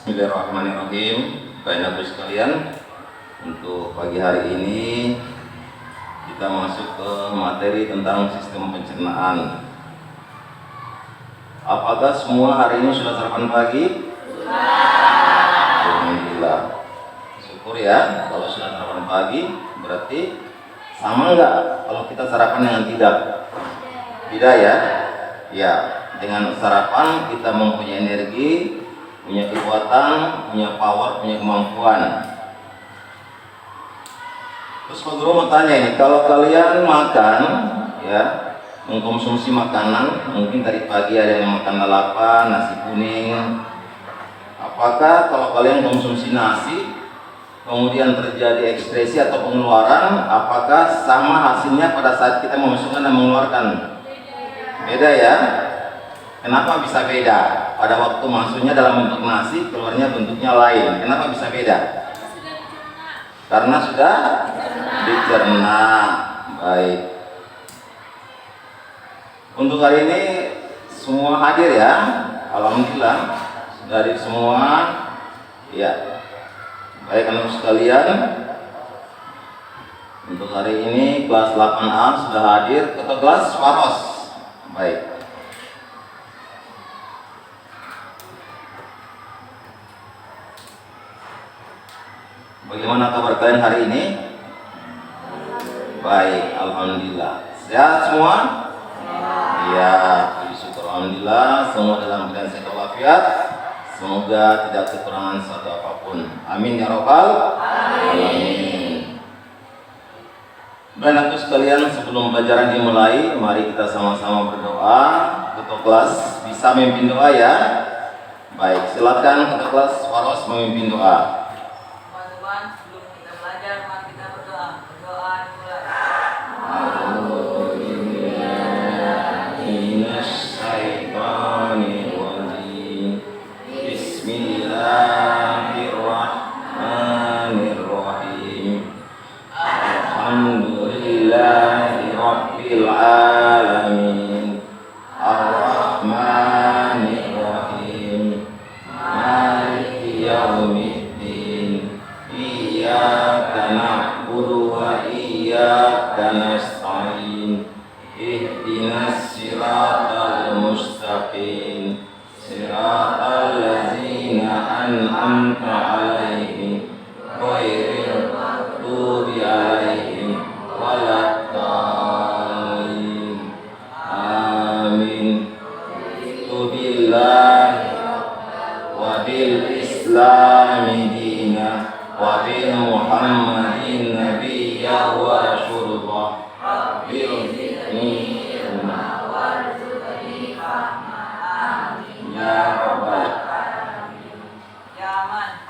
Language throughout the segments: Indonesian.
Bismillahirrahmanirrahim. Bapak Ibu sekalian, untuk pagi hari ini kita masuk ke materi tentang sistem pencernaan. Apakah semua hari ini sudah sarapan pagi? Alhamdulillah. Syukur ya, kalau sudah sarapan pagi berarti sama enggak kalau kita sarapan dengan tidak? Tidak ya? Ya, dengan sarapan kita mempunyai energi, punya kekuatan, punya power, punya kemampuan. Terus Pak Guru mau tanya ini, kalau kalian makan ya, mengkonsumsi makanan, mungkin tadi pagi ada yang makan lalapan, nasi kuning. Apakah kalau kalian konsumsi nasi, kemudian terjadi ekspresi atau pengeluaran, apakah sama hasilnya pada saat kita memasukkan dan mengeluarkan? Beda ya? Kenapa bisa beda? Pada waktu masuknya dalam bentuk nasi, keluarnya bentuknya lain. Kenapa bisa beda? Karena sudah dicerna. Baik. Untuk hari ini semua hadir ya. Alhamdulillah sudah hadir semua. Ya. Baik anak sekalian. Untuk hari ini kelas 8A sudah hadir atau kelas Faros. Baik. Bagaimana kabar kalian hari ini? Baik, alhamdulillah. Sehat semua? Iya, puji syukur alhamdulillah. Semua dalam keadaan sehat walafiat. Semoga tidak kekurangan suatu apapun. Amin ya robbal alamin. Baik sekalian, sebelum pelajaran dimulai, mari kita sama-sama berdoa. Ketua kelas bisa memimpin doa ya. Baik, silakan ketua kelas Waros memimpin doa. Bismillahirrahmanirrahim. Alhamdulillahirabbil alamin. Arrahmanirrahim. Maliki yaumiddin. Iyyaka na'budu wa iyyaka nasta'in. Ihdinas siratal mustaqim. Siratal ladzina an'amta 'alaihim ghairil maghdubi 'alaihim waladdallin. Amin. Billahi wa bil islami dina wa bil muhammadin nabiyya wa rasulullah bil ilma warzuqni fahma. Ya Rabbal alamin. Ya Man.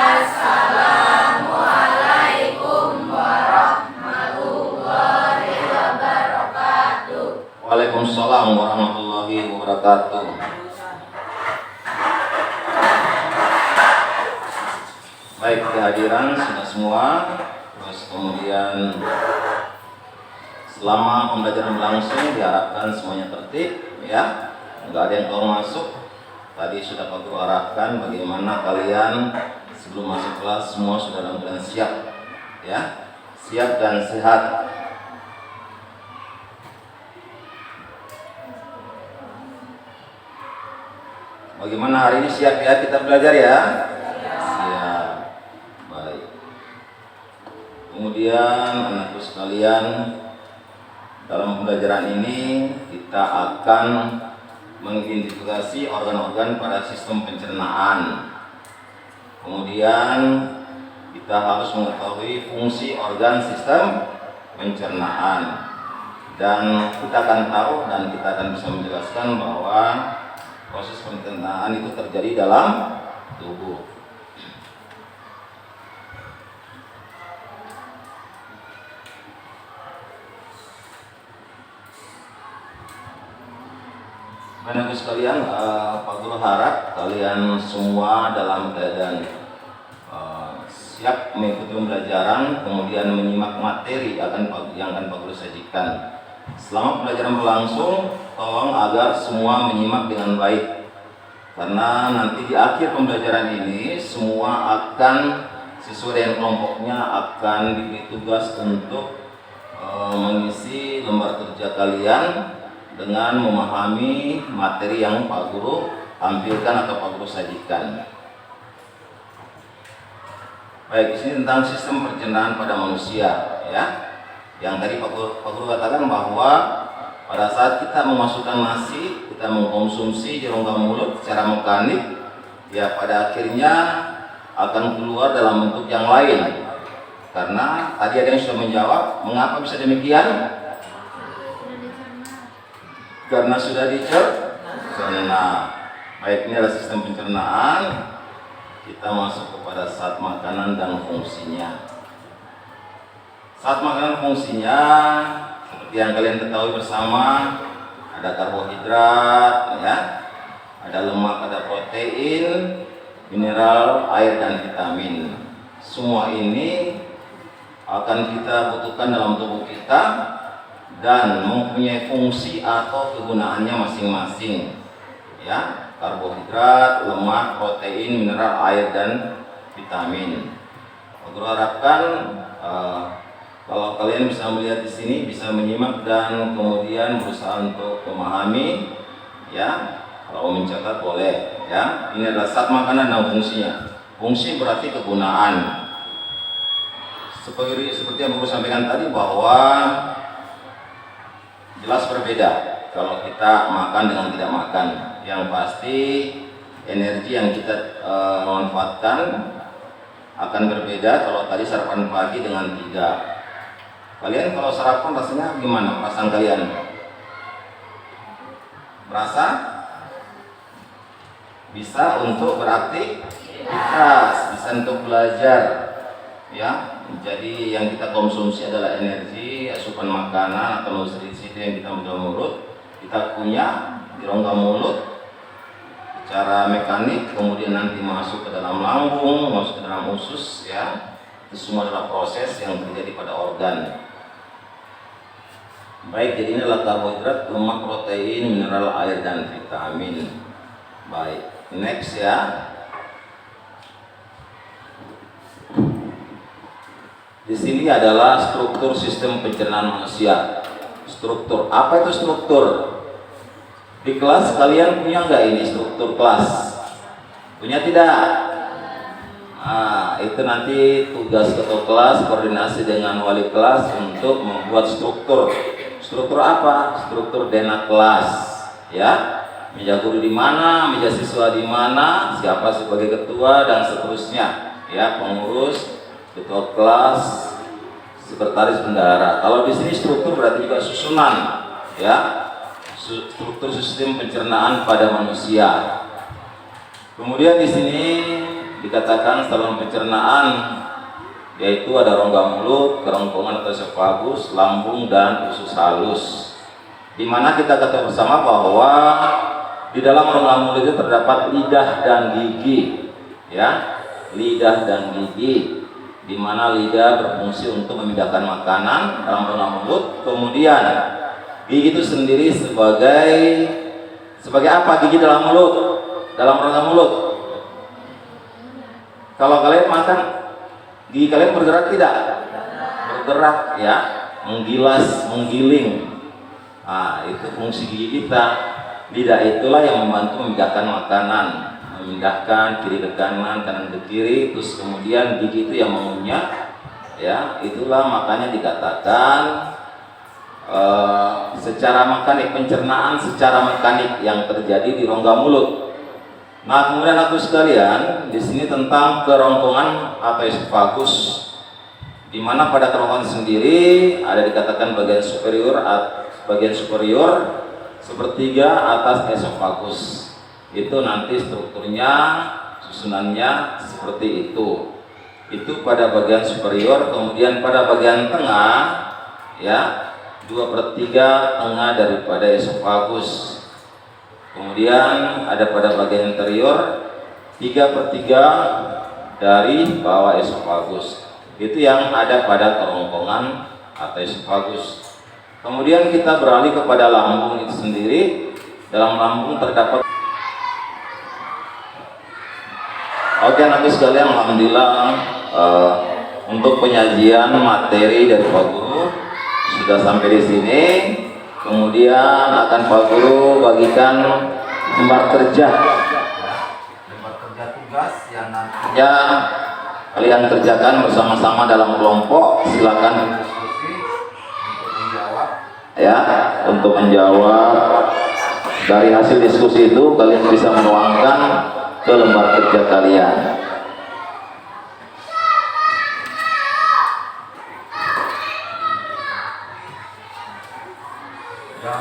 Assalamualaikum warahmatullahi wabarakatuh. Waalaikumsalam warahmatullahi wabarakatuh. Baik, kehadiran sudah semua. Terus kemudian selama pembelajaran berlangsung diharapkan semuanya tertib ya, nggak ada yang keluar masuk. Tadi sudah Pak Guru arahkan bagaimana kalian sebelum masuk kelas semua sudah dalam keadaan siap ya, siap dan sehat. Bagaimana hari ini, siap ya kita belajar ya? Siap. Baik. Kemudian anakku sekalian, dalam pembelajaran ini kita akan mengidentifikasi organ-organ pada sistem pencernaan. Kemudian kita harus mengetahui fungsi organ sistem pencernaan. Dan kita akan tahu dan kita akan bisa menjelaskan bahwa proses pencernaan itu terjadi dalam tubuh. Bapak-Ibu sekalian, Pak Guru harap kalian semua dalam keadaan siap mengikuti pembelajaran, kemudian menyimak materi yang akan Pak Guru sajikan. Selama pelajaran berlangsung, tolong agar semua menyimak dengan baik, karena nanti di akhir pembelajaran ini semua akan sesuai dengan kelompoknya akan diberi tugas untuk mengisi lembar kerja kalian dengan memahami materi yang Pak Guru tampilkan atau Pak Guru sajikan. Baik, di sini tentang sistem pencernaan pada manusia, ya. Yang tadi Pak Guru katakan bahwa pada saat kita memasukkan nasi, kita mengkonsumsi di rongga mulut secara mekanik, ya pada akhirnya akan keluar dalam bentuk yang lain. Karena tadi ada yang sudah menjawab, mengapa bisa demikian? Karena sudah dicerna. Baik, ini adalah sistem pencernaan. Kita masuk kepada zat makanan dan fungsinya. Zat makanan fungsinya seperti yang kalian ketahui bersama, ada karbohidrat, ya, ada lemak, ada protein, mineral, air, dan vitamin. Semua ini akan kita butuhkan dalam tubuh kita dan mempunyai fungsi atau kegunaannya masing-masing, ya. Karbohidrat, lemak, protein, mineral, air, dan vitamin. Guru harapkan kalau kalian bisa melihat di sini, bisa menyimak dan kemudian berusaha untuk memahami, ya. Kalau mencatat boleh, ya. Ini adalah zat makanan dan fungsinya. Fungsi berarti kegunaan. Seperti yang Guru sampaikan tadi bahwa jelas berbeda kalau kita makan dengan tidak makan. Yang pasti energi yang kita manfaatkan akan berbeda kalau tadi sarapan pagi dengan tidak. Kalian kalau sarapan rasanya gimana perasaan kalian? Merasa bisa untuk beraktivitas, bisa untuk belajar, ya. Jadi yang kita konsumsi adalah energi, asupan makanan atau nutrisi yang kita dalam mulut, kita punya di rongga mulut secara mekanik, kemudian nanti masuk ke dalam lambung, masuk ke dalam usus, ya. Itu semua adalah proses yang terjadi pada organ. Baik, jadi ini adalah karbohidrat, lemak, protein, mineral, air, dan vitamin. Baik, next ya. Di sini adalah struktur sistem pencernaan manusia. Struktur, apa itu struktur? Di kelas kalian punya nggak ini struktur kelas? Punya tidak? Nah, itu nanti tugas ketua kelas koordinasi dengan wali kelas untuk membuat struktur. Struktur apa? Struktur dena kelas, ya. Meja guru di mana, meja siswa di mana, siapa sebagai ketua dan seterusnya, ya, pengurus, ketua kelas, sekretaris bendahara. Kalau di sini struktur berarti juga susunan, ya, struktur sistem pencernaan pada manusia. Kemudian di sini dikatakan saluran pencernaan, yaitu ada rongga mulut, kerongkongan atau esofagus, lambung, dan usus halus. Di mana kita ketahui bersama bahwa di dalam rongga mulut itu terdapat lidah dan gigi, ya, lidah dan gigi. Di mana lidah berfungsi untuk memindahkan makanan dalam rongga mulut, kemudian gigi itu sendiri sebagai apa gigi dalam mulut, dalam rongga mulut? Kalau kalian makan, gigi kalian bergerak tidak? Bergerak, ya, menggilas, menggiling. Nah, itu fungsi gigi kita. Lidah itulah yang membantu memindahkan makanan, memindahkan kiri ke kanan, kanan ke kiri, terus kemudian gigi itu yang mengunyah, ya. Itulah makanya dikatakan secara mekanik, pencernaan secara mekanik yang terjadi di rongga mulut. Nah, kemudian aku sekalian, di sini tentang kerongkongan atau esofagus, di mana pada kerongkongan sendiri ada dikatakan bagian superior sepertiga atas esofagus. Itu nanti strukturnya, susunannya seperti itu. Itu pada bagian superior, kemudian pada bagian tengah, ya, 2/3 tengah daripada esofagus. Kemudian ada pada bagian interior 3/3 dari bawah esofagus. Itu yang ada pada kerongkongan atau esofagus. Kemudian kita beralih kepada lambung itu sendiri. Dalam lambung terdapat. Oke, Nabi sekalian, alhamdulillah untuk penyajian materi dari Pak Guru sudah sampai di sini. Kemudian akan Pak Guru bagikan lembar kerja tugas yang nantinya kalian kerjakan bersama-sama dalam kelompok. Silakan ya, untuk menjawab. Dari hasil diskusi itu kalian bisa menuangkan ke lembar kerja kalian.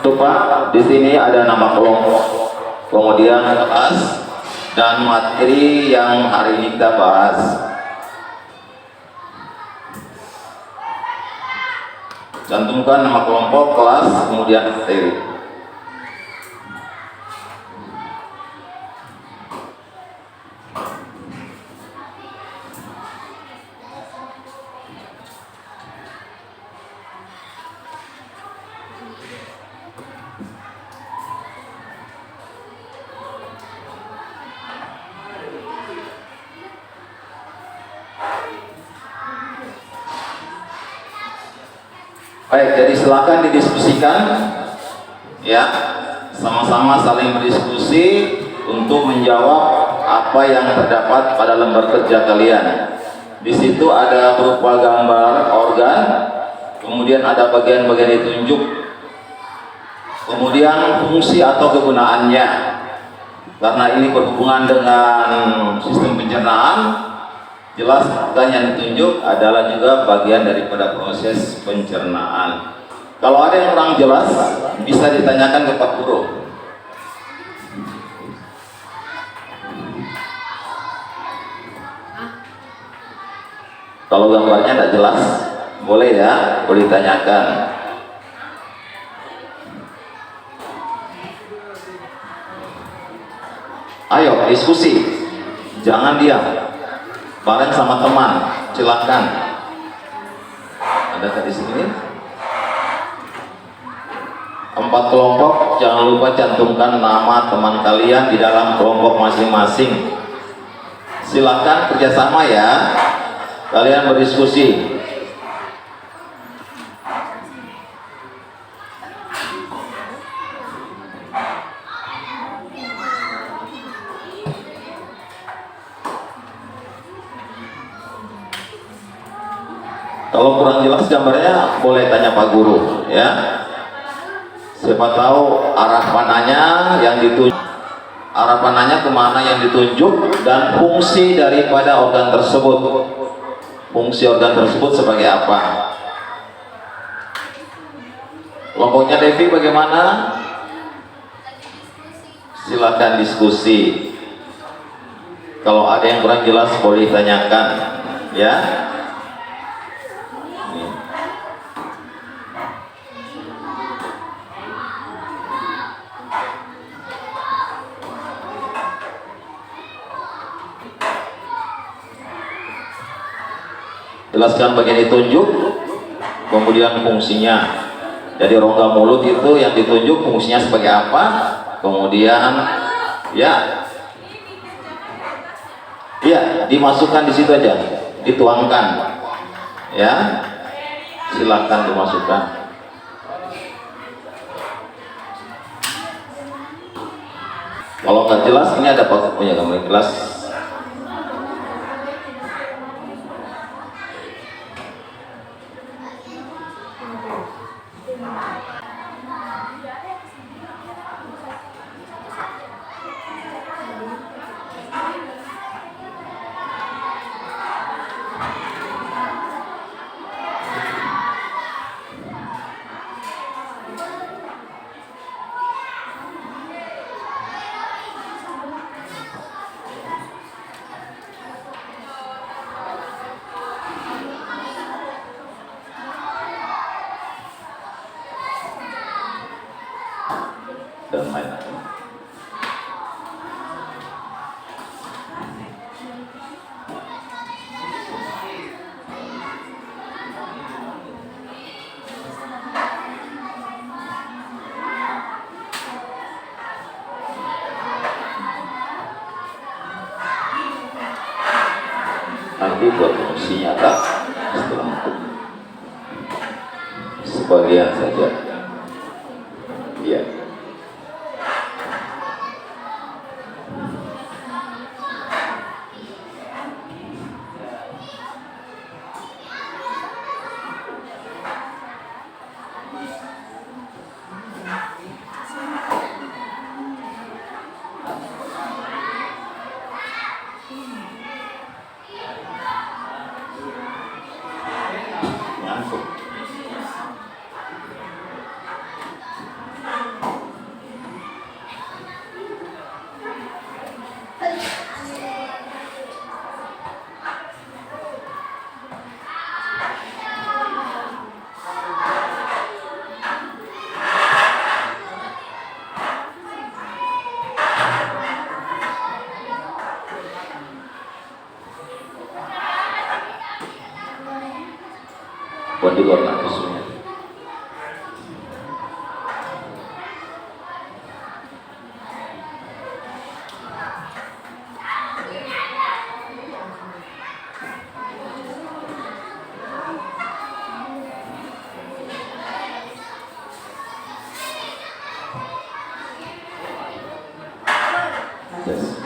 Lupa di sini ada nama kelompok, kemudian kelas dan materi yang hari ini kita bahas. Cantumkan nama kelompok, kelas, kemudian materi. Baik, jadi silakan didiskusikan ya, sama-sama saling berdiskusi untuk menjawab apa yang terdapat pada lembar kerja kalian. Di situ ada berupa gambar organ, kemudian ada bagian-bagian ditunjuk, kemudian fungsi atau kegunaannya. Karena ini berhubungan dengan sistem pencernaan, jelas organ yang ditunjuk adalah juga bagian daripada proses pencernaan. Kalau ada yang kurang jelas, bisa ditanyakan ke Pak Guru. Kalau gambarnya tidak jelas, boleh ya, boleh ditanyakan. Ayo diskusi, jangan diam. Bareng sama teman, silakan. Ada di sini 4 kelompok, jangan lupa cantumkan nama teman kalian di dalam kelompok masing-masing. Silakan kerjasama ya, kalian berdiskusi. Kalau kurang jelas gambarnya boleh tanya Pak Guru ya. Siapa tahu arah panahnya yang ditunjuk, arah panahnya kemana yang ditunjuk, dan fungsi daripada organ tersebut. Fungsi organ tersebut sebagai apa? Kelompoknya Devi bagaimana? Silakan diskusi. Kalau ada yang kurang jelas boleh ditanyakan ya. Jelaskan bagian ditunjuk, kemudian fungsinya. Jadi rongga mulut itu yang ditunjuk fungsinya sebagai apa, kemudian ya dimasukkan di situ aja, dituangkan ya, silakan dimasukkan. Kalau nggak jelas, ini ada punya gambar jelas. nanti buat fungsi nyata setelah itu sebagian saja ya. Ngantuk. Buat di luar nafsunya. Yes.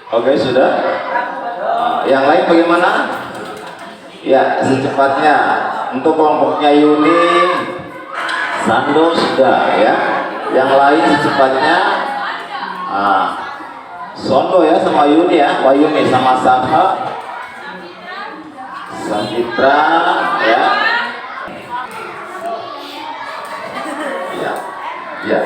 Oke, sudah. Yang lain bagaimana? Ya, secepatnya. Untuk kelompoknya Yuni, Sando sudah ya. Yang lain secepatnya. Sondo ya sama Yuni ya, Wayuni sama Safa, Safitra ya. Ya, ya.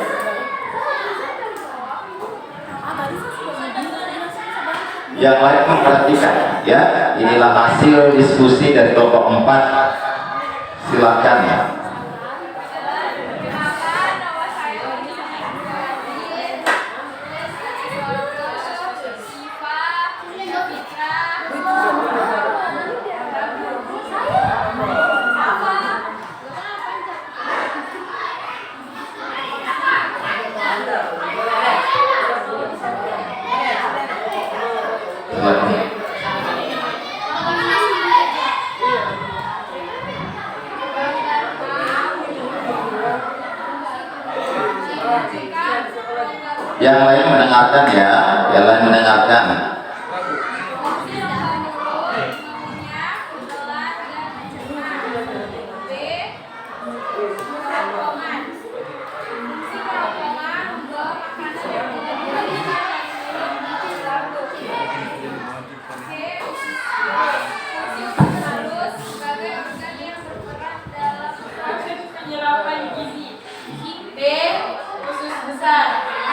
Yang lain memperhatikan ya, inilah hasil diskusi dari kelompok 4. Silakan ya. Yang lain mendengarkan ya, yang lain mendengarkan.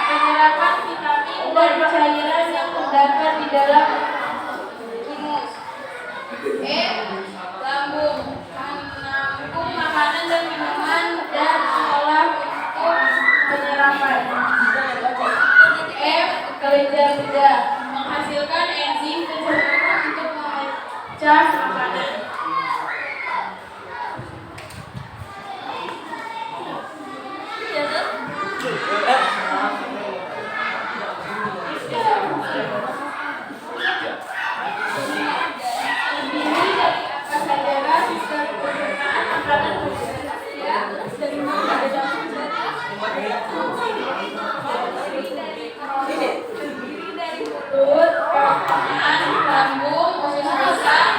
Penyerapan vitamin dan cairan yang terdapat di dalam timus. Lambung menampung makanan dan minuman dan mengolah untuk penyerapan. Kelenjar lidah menghasilkan enzim pencernaan untuk memecah makanan. Lambung, usus besar,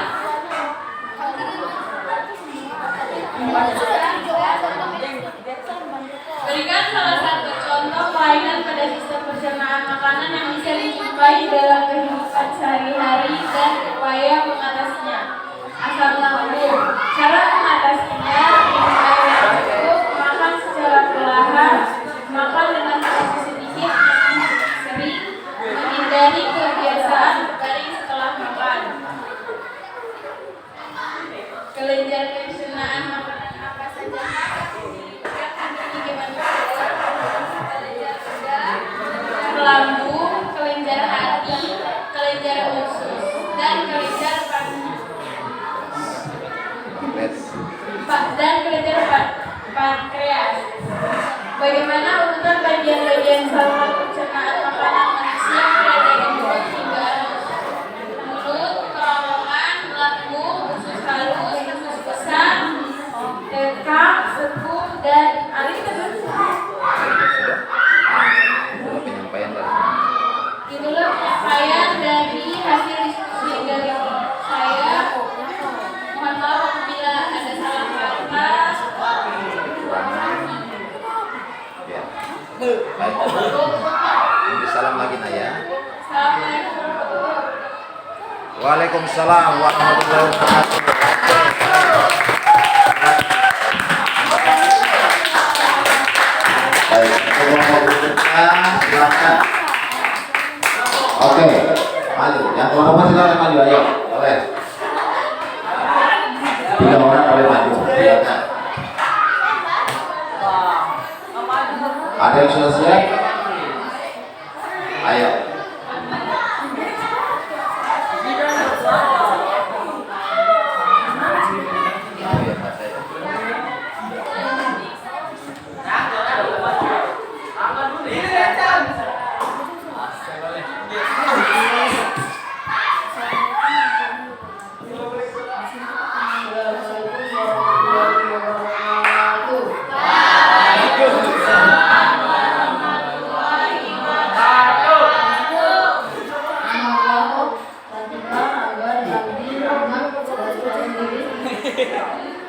pankreas. Bagaimana urutan bagian-bagian saluran pencernaan makanan manusia mulai dari mulut hingga anus? Mulut, kerongkongan, lambung, usus halus, usus besar, dekak, sekum, dan alis Sudah penyampaian dari Itulah penyampaian dari hasil diskusi dari saya. Mohon maaf apabila ada salah kata. kekurangan. Ya. Baik. Salam lagi Naya. Assalamualaikum. Waalaikumsalam warahmatullahi wabarakatuh. Baik, kelompok berikutnya silakan. Oke, maju. Yang kelompok silakan maju, ayo. Boleh. 3 orang boleh maju. Silakan. Ada yang sudah siap? Ayo.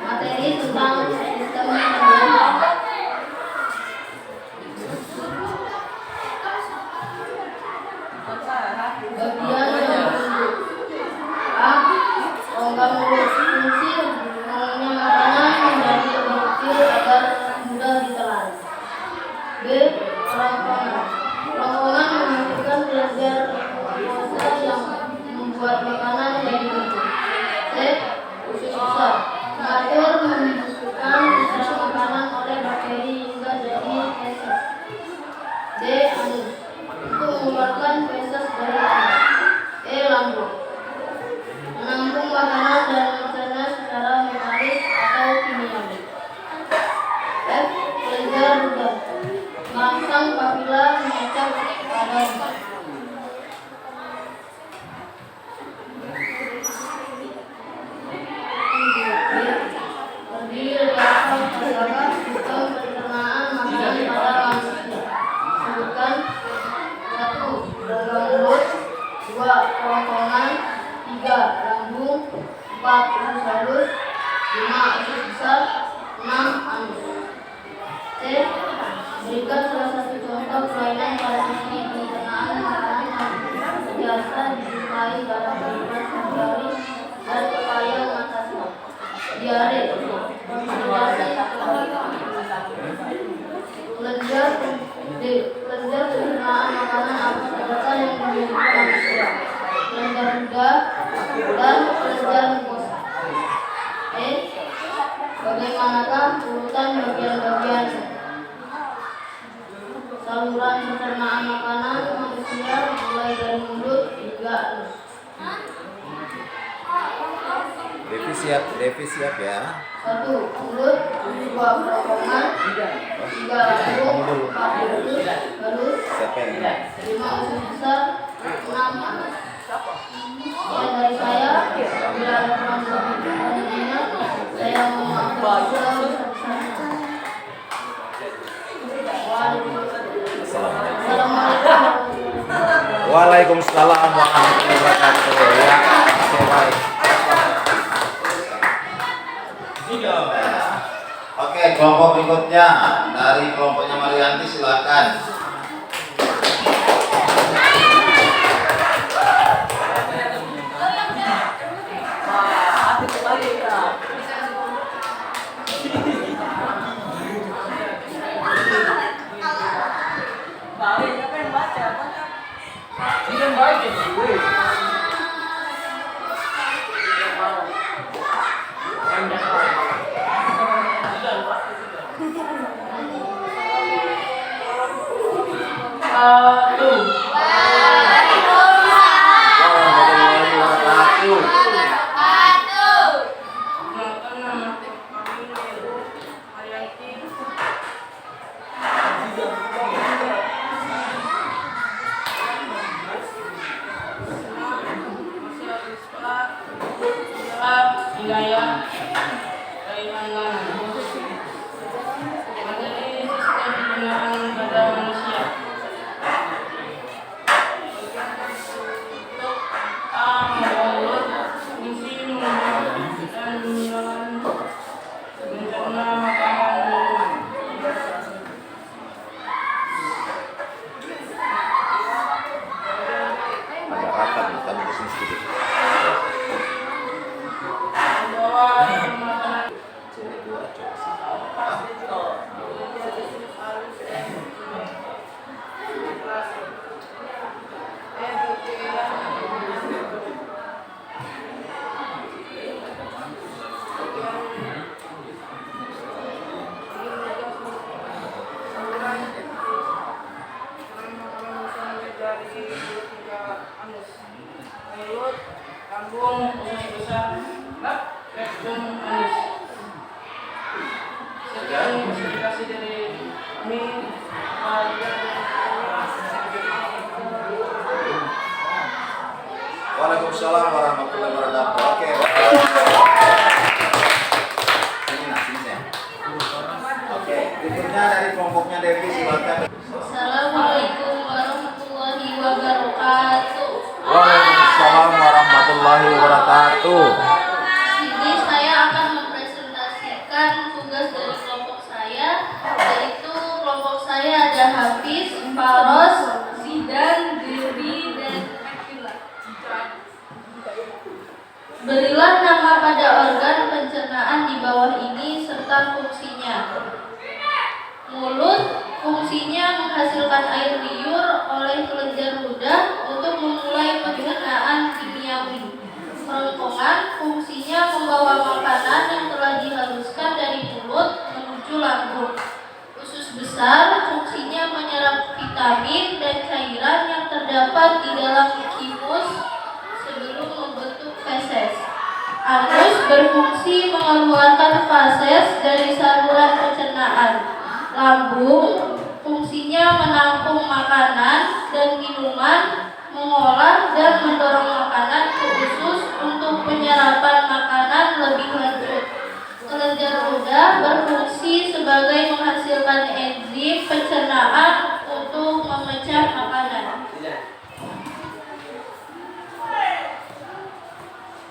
Materi tentang sistem pembayaran. Bagian yang A. Rongga mulut fungsi mengunyah makanan menjadi lebih kecil agar mudah ditelan. B. Kerongkongan. Kerongkongan menghasilkan kelenjar glukosa yang membuat makanan jadi lembut. C. Usus besar. Mengatur membusukkan sisa makanan oleh bakteri hingga jadi feses. D. Anus. Untuk mengeluarkan feses dari anus. E. Lambung. Menampung makanan dan mencerna secara mekanis atau kimiawi. F. Kelenjar rudal. Merangsang papila mengecap pada rudal. Terdiri dari asal adalah sistem pencernaan makanan pada manusia. Sebutkan 1. Rongga mulut, 2. Kerongkongan, 3. Lambung, 4. Usus halus, 5. Usus besar, 6. Anus. C. Berikan salah satu contoh kelainan pada sisi pencernaan makanan yang biasa dijumpai dalam kehidupan sehari-hari dan upaya mengatasinya. Diare, konsentrasi, kelenjar D. Kelenjar pencernaan makanan apa saja yang dimiliki manusia? Kelenjar rudal dan kelenjar mukosa. E. Bagaimanakah urutan bagian-bagian saluran pencernaan makanan manusia mulai dari mulut hingga anus? Devi siap ya. 1. Mulut, 2. Kerongkongan, 3. Lambung, 4. Usus halus, Siapa yang 5. Usus besar, 6. Anus. Sekian dari saya. Bila ada kurang lebihnya, saya mohon maaf sebesar-besarnya. Assalamualaikum. Waalaikumsalam warahmatullahi wabarakatuh. Ya, oke, baik. Oke, kelompok berikutnya dari kelompoknya Marianti silakan. wilayah keimanan menjadi sistem pembinaan pada manusia. Untuk mulut, fungsi mulut dan mencerna makanan minuman. Agak rapat nih, kami kesini sedikit. Membawa makanan Cewek dua, cowok satu. mulut, lambung, usus besar, rektum, anus. Sekian klasifikasi dari kami. Waalaikumsalam warahmatullahi wabarakatuh. Oke. Sini saya. Oke, berikutnya dari kelompoknya Devi, silakan. Assalamualaikum warahmatullahi wabarakatuh. Waalaikumsalam warahmatullahi wabarakatuh. Ini saya akan mempresentasikan tugas dari kelompok saya, yaitu kelompok saya ada Hafiz, Faros, Zidan, Devi, dan Akila. Berilah nama pada organ pencernaan di bawah ini serta fungsinya. Mulut, fungsinya menghasilkan air liur oleh kelenjar ludah untuk memulai pencernaan kimiawi. Kerongkongan, fungsinya membawa makanan yang telah dihaluskan dari mulut menuju lambung. Usus besar, fungsinya menyerap vitamin dan cairan yang terdapat di dalam kimus sebelum membentuk feses. Anus berfungsi mengeluarkan fases dari saluran pencernaan. Lambung, fungsinya menampung makanan dan minuman, mengolah dan mendorong makanan ke usus untuk penyerapan makanan lebih lanjut. Kelenjar ludah berfungsi sebagai menghasilkan enzim pencernaan untuk memecah makanan.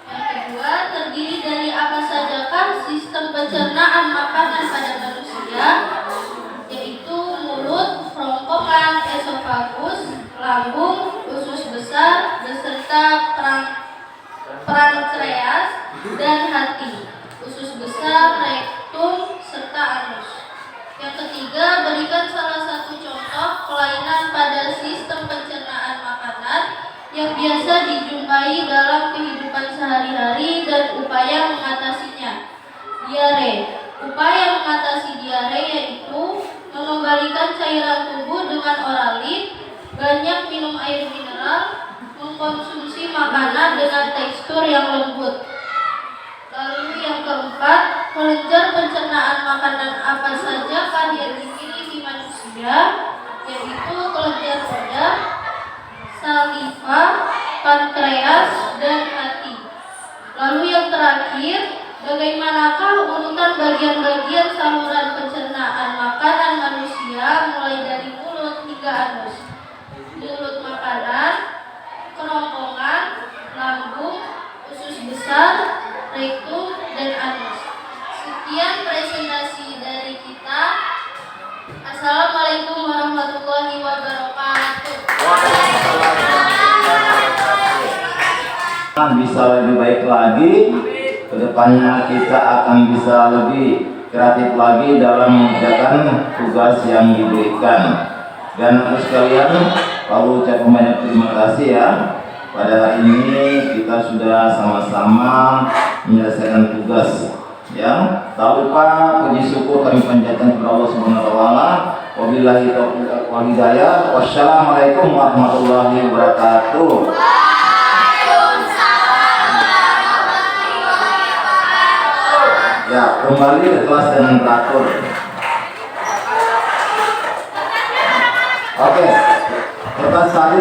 Yang kedua, terdiri dari apa sajakah sistem pencernaan makanan pada manusia, yaitu mulut, kerongkongan, esofagus, lambung, usus besar, beserta pankreas dan hati, usus besar, rektum, serta anus. Yang ketiga, berikan salah satu contoh kelainan pada sistem pencernaan makanan yang biasa dijumpai dalam kehidupan sehari-hari dan upaya mengatasinya. Diare. Upaya mengatasi diare yaitu mengembalikan cairan tubuh dengan oralit, banyak minum air mineral, mengkonsumsi makanan dengan tekstur yang lembut. Lalu yang keempat, kelenjar pencernaan makanan apa sajakah yang dimiliki manusia, yaitu kelenjar ludah, saliva, pankreas, dan hati. Lalu yang terakhir, bagaimanakah urutan bagian-bagian saluran pencernaan makanan manusia mulai dari mulut hingga anus? Mulut makanan, kerongkongan, lambung, usus besar, rektum, dan anus. Sekian presentasi dari kita. Assalamualaikum warahmatullahi wabarakatuh. Bisa lebih baik lagi, kedepannya kita akan bisa lebih kreatif lagi dalam mengerjakan tugas yang diberikan. Dan untuk sekalian, lalu ucapkan banyak terima kasih ya. Pada hari ini kita sudah sama-sama menyelesaikan tugas. Ya, tak lupa puji syukur kami panjatkan kepada Allah Subhanahu wa taala. Wabillahi taufiq wal hidayah. Wassalamualaikum warahmatullahi wabarakatuh. Ya, kembali ke kelas dengan teratur. Oke, kertas tadi